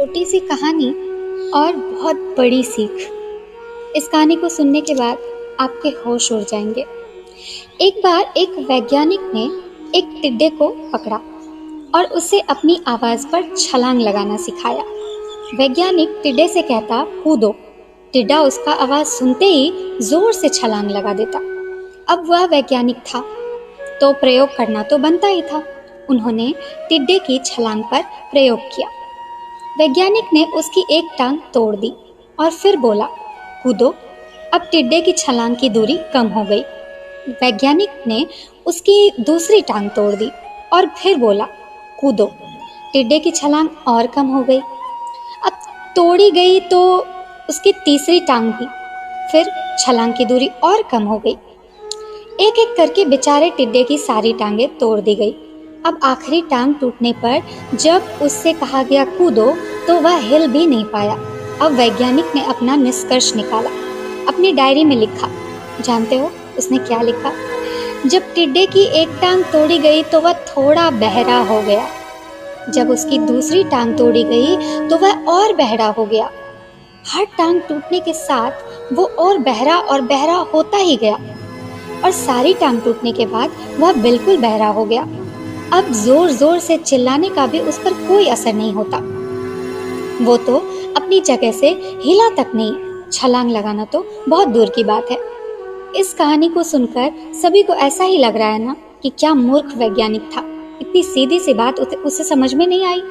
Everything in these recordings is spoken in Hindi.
छोटी सी कहानी और बहुत बड़ी सीख। इस कहानी को सुनने के बाद आपके होश उड़ जाएंगे। एक बार एक वैज्ञानिक ने एक टिड्डे को पकड़ा और उसे अपनी आवाज पर छलांग लगाना सिखाया। वैज्ञानिक टिड्डे से कहता, कूदो। टिड्डा उसका आवाज सुनते ही जोर से छलांग लगा देता। अब वह वैज्ञानिक था तो प्रयोग करना तो बनता ही था। उन्होंने टिड्डे की छलांग पर प्रयोग किया। वैज्ञानिक ने उसकी एक टांग तोड़ दी और फिर बोला, कूदो। अब टिड्डे की छलांग की दूरी कम हो गई। वैज्ञानिक ने उसकी दूसरी टांग तोड़ दी और फिर बोला, कूदो। टिड्डे की छलांग और कम हो गई। अब तोड़ी गई तो उसकी तीसरी टांग भी, फिर छलांग की दूरी और कम हो गई। एक एक करके बेचारे टिड्डे की सारी टांगें तोड़ दी गई। अब आखिरी टांग टूटने पर जब उससे कहा गया कूदो तो वह हिल भी नहीं पाया। अब वैज्ञानिक ने अपना निष्कर्ष निकाला, अपनी डायरी में लिखा। जानते हो उसने क्या लिखा? जब टिड्डे की एक टांग तोड़ी गई तो वह थोड़ा बहरा हो गया। जब उसकी दूसरी टांग तोड़ी गई तो वह और बहरा हो गया। हर टांग टूटने के साथ वो और बहरा होता ही गया और सारी टांग टूटने के बाद वह बिल्कुल बहरा हो गया। अब जोर जोर से चिल्लाने का भी उस पर कोई असर नहीं होता। वो तो अपनी जगह से हिला तक नहीं, छलांग लगाना तो बहुत दूर की बात है। इस कहानी को सुनकर सभी को ऐसा ही लग रहा है ना कि क्या मूर्ख वैज्ञानिक था, इतनी सीधी सी बात उसे समझ में नहीं आई।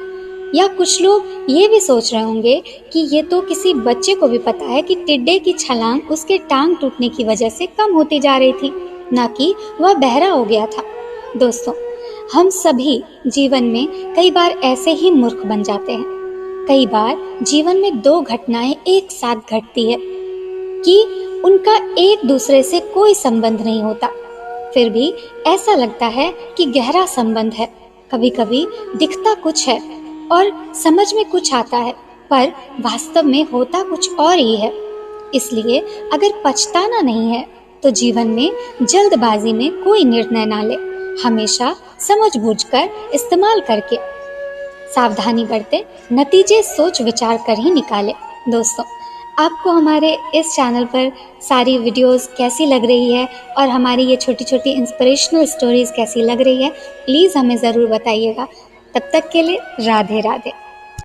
या कुछ लोग ये भी सोच रहे होंगे कि ये तो किसी बच्चे को भी पता है कि टिड्डे की छलांग उसके टांग टूटने की वजह से कम होती जा रही थी, ना कि वह बहरा हो गया था। दोस्तों, हम सभी जीवन में कई बार ऐसे ही मूर्ख बन जाते हैं। कई बार जीवन में दो घटनाएं एक साथ घटती है कि उनका एक दूसरे से कोई संबंध नहीं होता, फिर भी ऐसा लगता है कि गहरा संबंध है। कभी कभी दिखता कुछ है और समझ में कुछ आता है, पर वास्तव में होता कुछ और ही है। इसलिए अगर पछताना नहीं है तो जीवन में जल्दबाजी में कोई निर्णय ना ले। हमेशा समझबूझकर इस्तेमाल करके सावधानी बरते, नतीजे सोच विचार कर ही निकाले। दोस्तों, आपको हमारे इस चैनल पर सारी वीडियोस कैसी लग रही है और हमारी ये छोटी छोटी इंस्पिरेशनल स्टोरीज कैसी लग रही है, प्लीज़ हमें ज़रूर बताइएगा। तब तक के लिए राधे राधे।